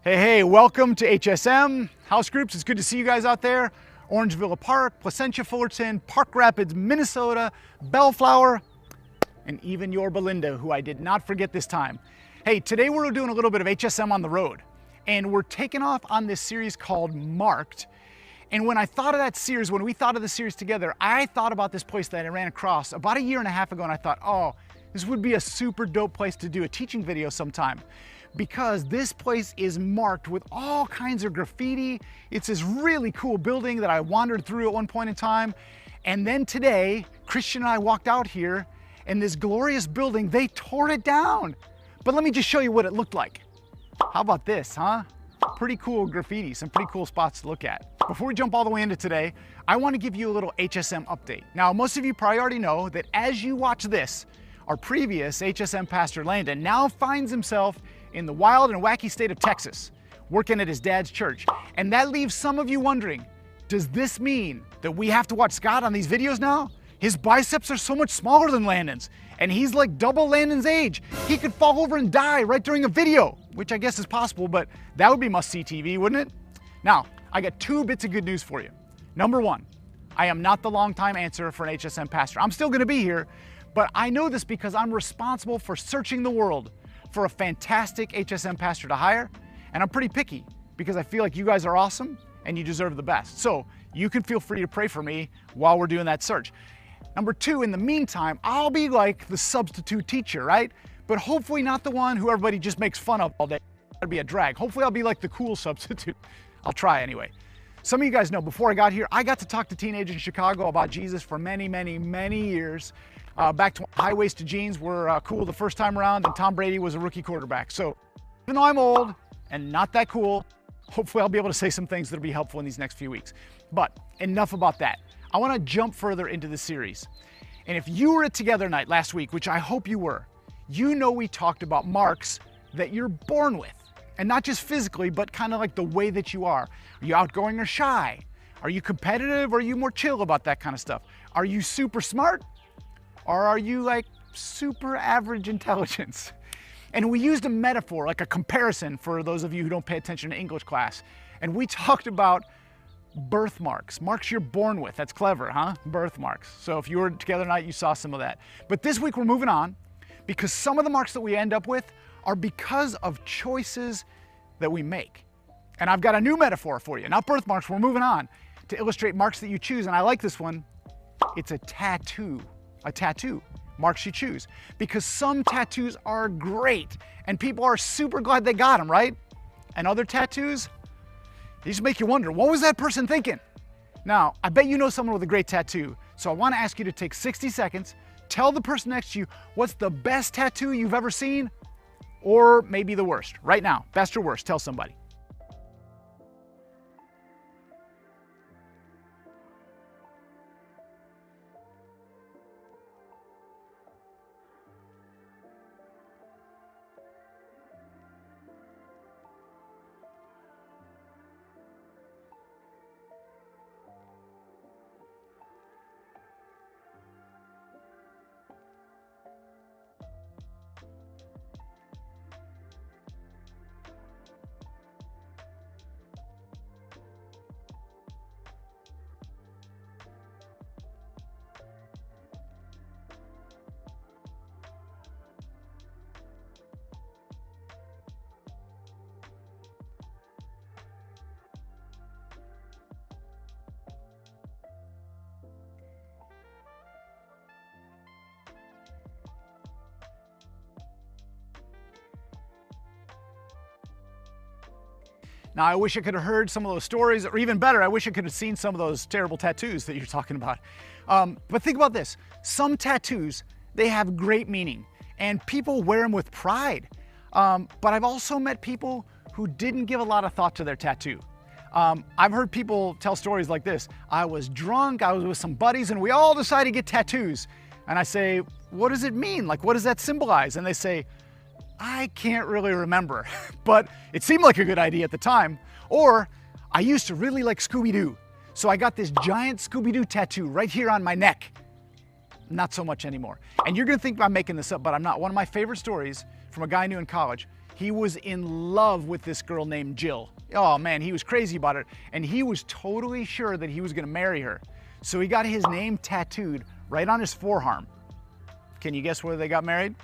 Hey, welcome to HSM, house groups. It's good to see you guys out there. Orange Villa Park, Placentia Fullerton, Park Rapids, Minnesota, Bellflower, and even your Belinda, who I did not forget this time. Hey, today we're doing a little bit of HSM on the road, and we're taking off on this series called Marked. And when I thought of that series, when we thought of the series together, I thought about this place that I ran across about a year and a half ago, and I thought, oh, this would be a super dope place to do a teaching video sometime, because this place is marked with all kinds of graffiti. It's this really cool building that I wandered through at one point in time. And then today, Christian and I walked out here, and this glorious building, they tore it down. But let me just show you what it looked like. How about this, huh? Pretty cool graffiti, some pretty cool spots to look at. Before we jump all the way into today, I want to give you a little HSM update. Now, most of you probably already know that as you watch this, our previous HSM pastor, Landon, now finds himself in the wild and wacky state of Texas, working at his dad's church. And that leaves some of you wondering, does this mean that we have to watch Scott on these videos now? His biceps are so much smaller than Landon's, and he's like double Landon's age. He could fall over and die right during a video, which I guess is possible, but that would be must-see TV, wouldn't it? Now, I got two bits of good news for you. Number one, I am not the long-time answer for an HSM pastor. I'm still gonna be here, but I know this because I'm responsible for searching the world for a fantastic HSM pastor to hire, and I'm pretty picky because I feel like you guys are awesome and you deserve the best. So you can feel free to pray for me while we're doing that search. Number two, in the meantime, I'll be like the substitute teacher, right? But hopefully not the one who everybody just makes fun of all day. That'd be a drag. Hopefully I'll be like the cool substitute. I'll try anyway. Some of you guys know, before I got here, I got to talk to teenagers in Chicago about Jesus for many, many, many years. Back to high-waisted jeans were cool the first time around, and Tom Brady was a rookie quarterback. So even though I'm old and not that cool, hopefully I'll be able to say some things that'll be helpful in these next few weeks. But enough about that. I want to jump further into the series. And if you were at Together Night last week, which I hope you were, you know we talked about marks that you're born with. And not just physically, but kind of like the way that you are. Are you outgoing or shy? Are you competitive, or are you more chill about that kind of stuff? Are you super smart? Or are you like super average intelligence? And we used a metaphor, like a comparison, for those of you who don't pay attention to English class. And we talked about birthmarks, marks you're born with. That's clever, huh? Birthmarks. So if you were Together Tonight, you saw some of that. But this week we're moving on, because some of the marks that we end up with are because of choices that we make. And I've got a new metaphor for you. Not birthmarks, we're moving on to illustrate marks that you choose. And I like this one. It's a tattoo. A tattoo, marks you choose. Because some tattoos are great and people are super glad they got them, right? And other tattoos, they just make you wonder, what was that person thinking? Now, I bet you know someone with a great tattoo, so I want to ask you to take 60 seconds, tell the person next to you what's the best tattoo you've ever seen, or maybe the worst. Right now, best or worst, tell somebody. Now, I wish I could have heard some of those stories, or even better, I wish I could have seen some of those terrible tattoos that you're talking about. But think about this. Some tattoos, they have great meaning, and people wear them with pride. But I've also met people who didn't give a lot of thought to their tattoo. I've heard people tell stories like this. I was drunk, I was with some buddies, and we all decided to get tattoos. And I say, what does it mean? Like, what does that symbolize? And they say, I can't really remember, but it seemed like a good idea at the time. Or, I used to really like Scooby-Doo, so I got this giant Scooby-Doo tattoo right here on my neck. Not so much anymore. And you're gonna think I'm making this up, but I'm not. One of my favorite stories from a guy I knew in college, he was in love with this girl named Jill. Oh man, he was crazy about it. And he was totally sure that he was gonna marry her. So he got his name tattooed right on his forearm. Can you guess whether they got married?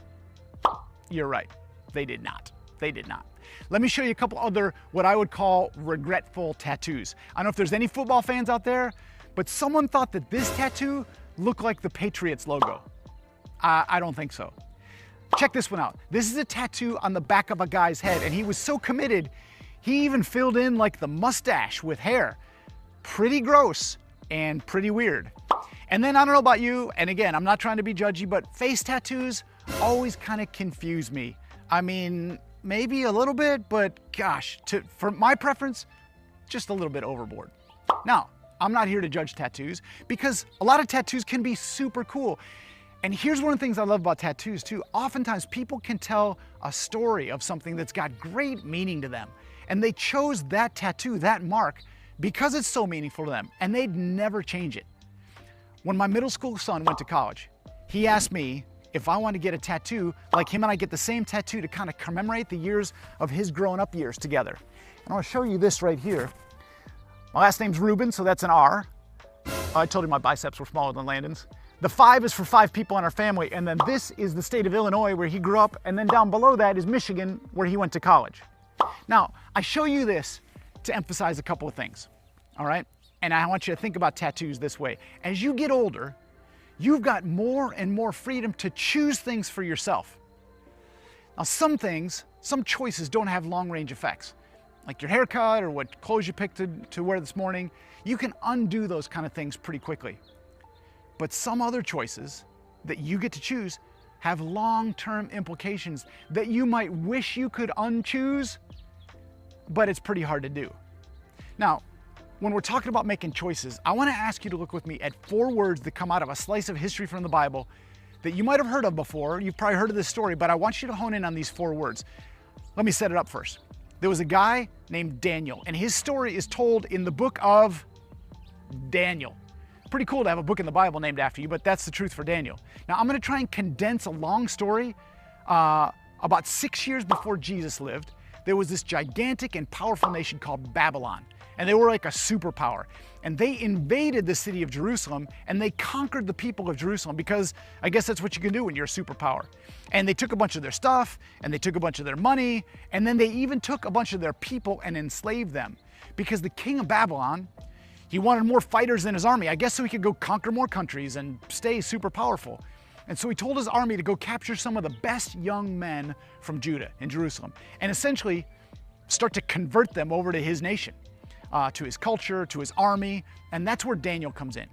You're right, they did not. They did not. Let me show you a couple other, what I would call regretful tattoos. I don't know if there's any football fans out there, but someone thought that this tattoo looked like the Patriots logo. I don't think so. Check this one out. This is a tattoo on the back of a guy's head, and he was so committed, he even filled in like the mustache with hair. Pretty gross and pretty weird. And then I don't know about you, and again, I'm not trying to be judgy, but face tattoos always kind of confuse me. I mean, maybe a little bit, but gosh, for my preference, just a little bit overboard. Now, I'm not here to judge tattoos because a lot of tattoos can be super cool. And here's one of the things I love about tattoos too. Oftentimes people can tell a story of something that's got great meaning to them. And they chose that tattoo, that mark, because it's so meaningful to them, and they'd never change it. When my middle school son went to college, he asked me if I wanted to get a tattoo, like him and I get the same tattoo to kind of commemorate the years of his growing up years together. And I'll show you this right here. My last name's Ruben, so that's an R. I told you my biceps were smaller than Landon's. The 5 is for 5 people in our family, and then this is the state of Illinois where he grew up, and then down below that is Michigan where he went to college. Now, I show you this to emphasize a couple of things, all right? And I want you to think about tattoos this way. As you get older, you've got more and more freedom to choose things for yourself. Now, some things, some choices don't have long-range effects, like your haircut or what clothes you picked to wear this morning. You can undo those kind of things pretty quickly. But some other choices that you get to choose have long-term implications that you might wish you could unchoose, but it's pretty hard to do. Now, when we're talking about making choices, I want to ask you to look with me at 4 words that come out of a slice of history from the Bible that you might have heard of before. You've probably heard of this story, but I want you to hone in on these 4 words. Let me set it up first. There was a guy named Daniel, and his story is told in the book of Daniel. Pretty cool to have a book in the Bible named after you, but that's the truth for Daniel. Now, I'm going to try and condense a long story. About 6 years before Jesus lived, there was this gigantic and powerful nation called Babylon. And they were like a superpower. And they invaded the city of Jerusalem, and they conquered the people of Jerusalem, because I guess that's what you can do when you're a superpower. And they took a bunch of their stuff, and they took a bunch of their money, and then they even took a bunch of their people and enslaved them. Because the king of Babylon, he wanted more fighters in his army, I guess, so he could go conquer more countries and stay super powerful. And so he told his army to go capture some of the best young men from Judah in Jerusalem, and essentially start to convert them over to his nation. To his culture, to his army, and that's where Daniel comes in.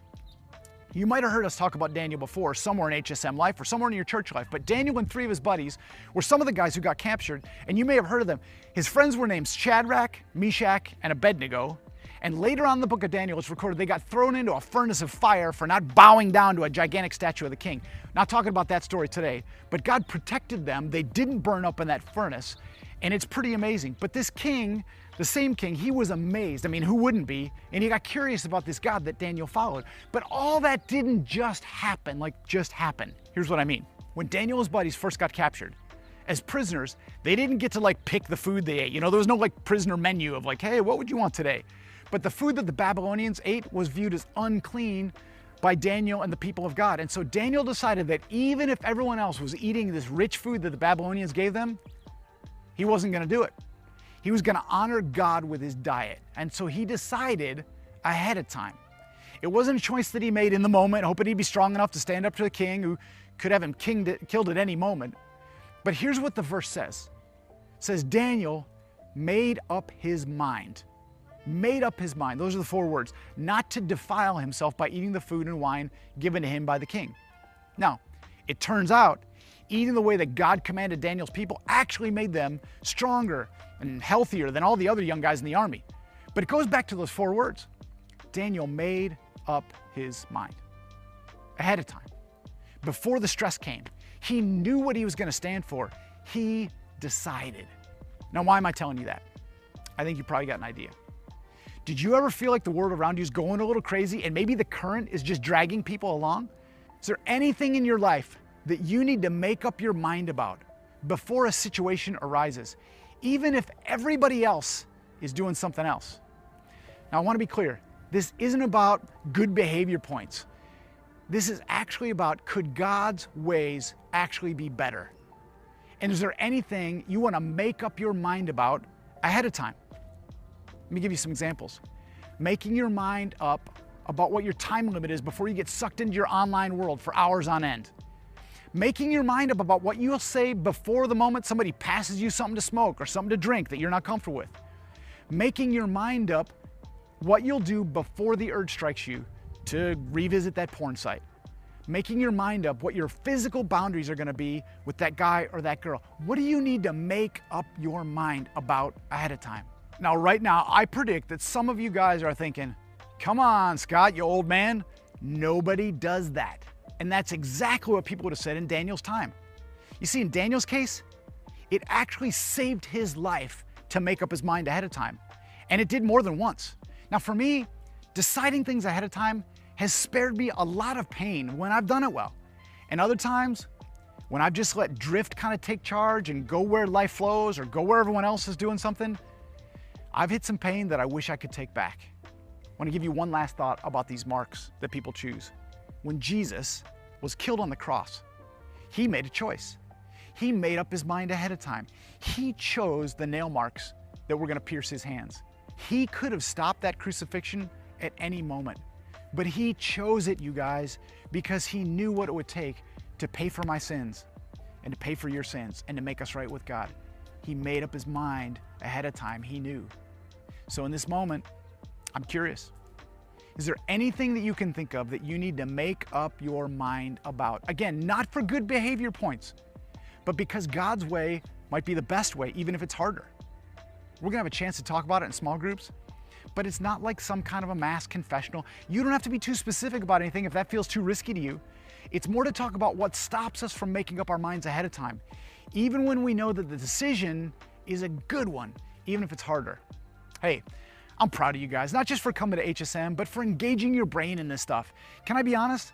You might have heard us talk about Daniel before, somewhere in HSM life or somewhere in your church life, but Daniel and 3 of his buddies were some of the guys who got captured, and you may have heard of them. His friends were named Shadrach, Meshach, and Abednego, and later on in the book of Daniel, it's recorded they got thrown into a furnace of fire for not bowing down to a gigantic statue of the king. Not talking about that story today, but God protected them. They didn't burn up in that furnace, and it's pretty amazing. But this king, the same king, he was amazed. I mean, who wouldn't be? And he got curious about this God that Daniel followed. But all that didn't just happen, Here's what I mean. When Daniel and his buddies first got captured, as prisoners, they didn't get to pick the food they ate. You know, there was no prisoner menu of hey, what would you want today? But the food that the Babylonians ate was viewed as unclean by Daniel and the people of God. And so Daniel decided that even if everyone else was eating this rich food that the Babylonians gave them, he wasn't going to do it. He was going to honor God with his diet. And so he decided ahead of time. It wasn't a choice that he made in the moment, hoping he'd be strong enough to stand up to the king who could have him killed at any moment. But here's what the verse says. It says, Daniel made up his mind. Made up his mind. Those are the 4 words. Not to defile himself by eating the food and wine given to him by the king. Now, it turns out eating the way that God commanded Daniel's people actually made them stronger and healthier than all the other young guys in the army. But it goes back to those 4 words. Daniel made up his mind ahead of time. Before the stress came, he knew what he was going to stand for. He decided. Now, why am I telling you that? I think you probably got an idea. Did you ever feel like the world around you is going a little crazy and maybe the current is just dragging people along? Is there anything in your life that you need to make up your mind about before a situation arises, even if everybody else is doing something else. Now, I want to be clear. This isn't about good behavior points. This is actually about, could God's ways actually be better? And is there anything you want to make up your mind about ahead of time? Let me give you some examples. Making your mind up about what your time limit is before you get sucked into your online world for hours on end. Making your mind up about what you'll say before the moment somebody passes you something to smoke or something to drink that you're not comfortable with. Making your mind up what you'll do before the urge strikes you to revisit that porn site. Making your mind up what your physical boundaries are going to be with that guy or that girl. What do you need to make up your mind about ahead of time? Now, right now, I predict that some of you guys are thinking, come on, Scott, you old man. Nobody does that. And that's exactly what people would have said in Daniel's time. You see, in Daniel's case, it actually saved his life to make up his mind ahead of time. And it did more than once. Now, for me, deciding things ahead of time has spared me a lot of pain when I've done it well. And other times, when I've just let drift kind of take charge and go where life flows or go where everyone else is doing something, I've hit some pain that I wish I could take back. I want to give you one last thought about these marks that people choose. When Jesus was killed on the cross, he made a choice. He made up his mind ahead of time. He chose the nail marks that were going to pierce his hands. He could have stopped that crucifixion at any moment, but he chose it, you guys, because he knew what it would take to pay for my sins and to pay for your sins and to make us right with God. He made up his mind ahead of time. He knew. So in this moment, I'm curious. Is there anything that you can think of that you need to make up your mind about? Again, not for good behavior points, but because God's way might be the best way, even if it's harder. We're gonna have a chance to talk about it in small groups, but it's not like some kind of a mass confessional. You don't have to be too specific about anything if that feels too risky to you. It's more to talk about what stops us from making up our minds ahead of time, even when we know that the decision is a good one, even if it's harder. Hey, I'm proud of you guys, not just for coming to HSM, but for engaging your brain in this stuff. Can I be honest?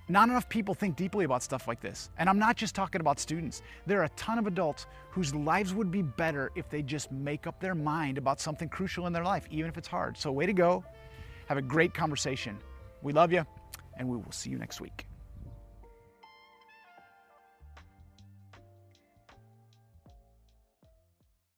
Not enough people think deeply about stuff like this. And I'm not just talking about students. There are a ton of adults whose lives would be better if they just make up their mind about something crucial in their life, even if it's hard. So way to go. Have a great conversation. We love you, and we will see you next week.